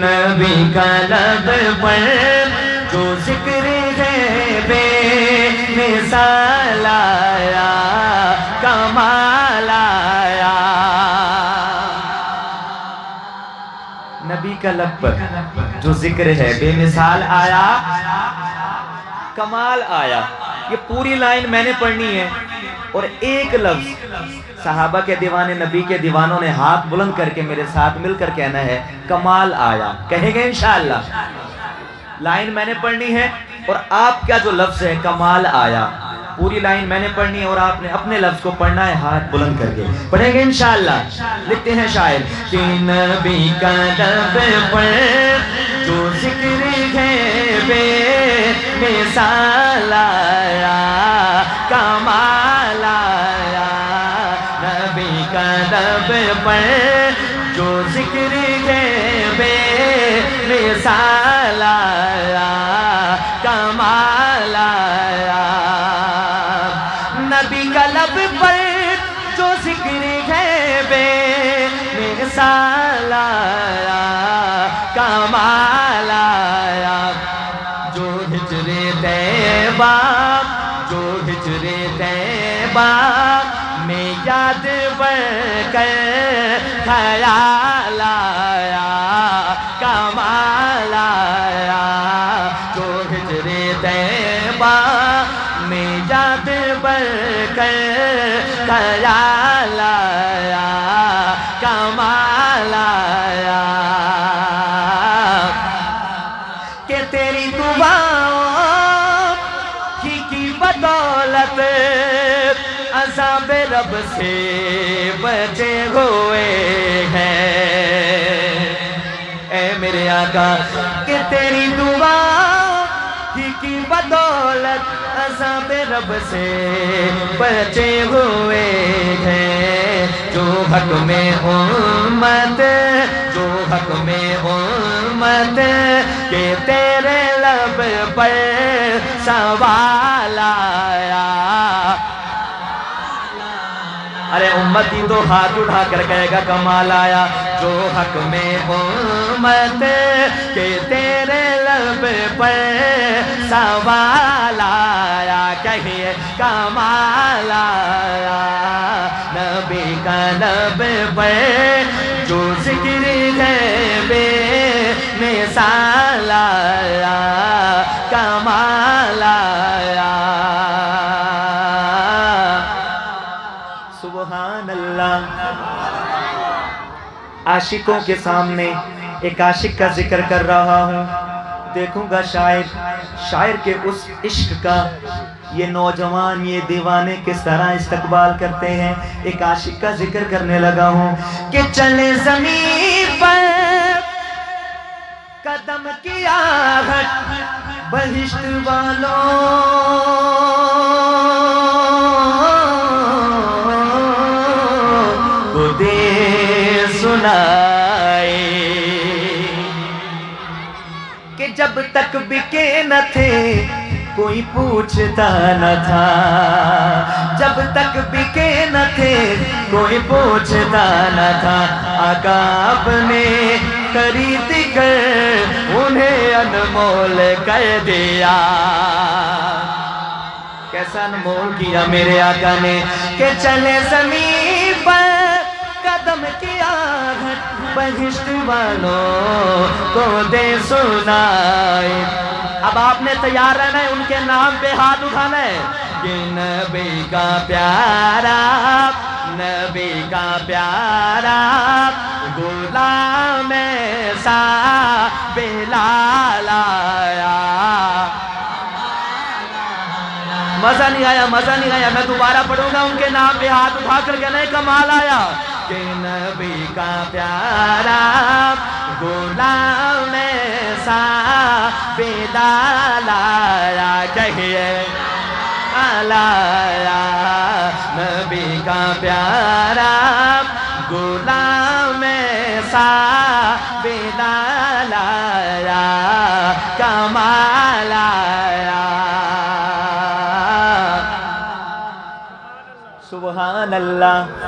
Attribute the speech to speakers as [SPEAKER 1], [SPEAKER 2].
[SPEAKER 1] نبی کا لب پر جو ذکر ہے بے مثال آیا کمال آیا. نبی کا لب پر جو ذکر ہے بے مثال آیا کمال آیا. یہ پوری لائن میں نے پڑھنی ہے اور ایک لفظ صحابہ کے دیوانے نبی کے دیوانوں نے ہاتھ بلند کر کے میرے ساتھ مل کر کہنا ہے کمال آیا. کہیں گے انشاءاللہ. لائن میں نے پڑھنی ہے اور آپ کا جو لفظ ہے کمال آیا. پوری لائن میں نے پڑھنی ہے اور آپ نے اپنے لفظ کو پڑھنا ہے ہاتھ بلند کر کے. پڑھیں گے انشاءاللہ. لکھتے ہیں شاعر کہ نبی کا لب پر جو ذکر ہے بے مثال آیا کمال آیا. نبی کا لب پر جو ذکر ہے بے مثال آیا کمال آیا. نبی کا لب پر جو ذکر ہے بے مثال آیا کمال آیا. جو ہجر طیبہ جو ہجر طیبہ میں یاد بڑھ کر خیال آیا کمال آیا. جو ہجر طیبہ میں یاد بڑھ کر خیال آیا کمال آیا. کہ تیری دعاؤں کی بدولت عذاب رب سے بچے ہوئے ہیں اے میرے آقا. کہ تیری دعاؤں کی بدولت عذاب رب سے بچے ہوئے ہیں. جو حق میں امت جو حق میں امت کہ تیرے لب پر سوال آیا. ارے امتی تو ہاتھ اٹھا کر کہے گا کمال آیا. جو حق میں امت کہ تیرے لب پر سوال آیا. کہیے کمال آیا. نبی کا لب پر جو ذکر ہے بے مثال آیا کمال آیا. سبحان اللہ. عاشقوں کے سامنے ایک عاشق کا ذکر کر رہا ہوں. دیکھوں گا شاعر کے اس عشق کا یہ نوجوان یہ دیوانے کس طرح استقبال کرتے ہیں. ایک عاشق کا ذکر کرنے لگا ہوں کہ چلے زمین پر قدم کی آہٹ بہشت والوں کو دے سنائے. کہ جب تک بکے نہ تھے کوئی پوچھتا نہ تھا. جب تک بکے نہ تھے کوئی پوچھتا نہ تھا. آقا آپ نے خرید کر انہیں انمول کر دیا. کیسا انمول کیا میرے آقا نے. کہ چلے زمین پر قدم کی آہٹ بہشت والوں کو دے سنائے. اب آپ نے تیار رہنا ہے ان کے نام پہ ہاتھ اٹھانا ہے. کہ نبی کا پیارا نبی کا پیارا غلام ایسا بلال آیا. مزہ نہیں آیا مزہ نہیں آیا. میں دوبارہ پڑھوں گا ان کے نام پہ ہاتھ اٹھا کر کہنا ہے کمال آیا. کہ نبی کا پیارا غلام ایسا بلال آیا. کہیے آیا. نبی کا پیارا غلام ایسا بلال آیا کمال آیا. سبحان اللہ.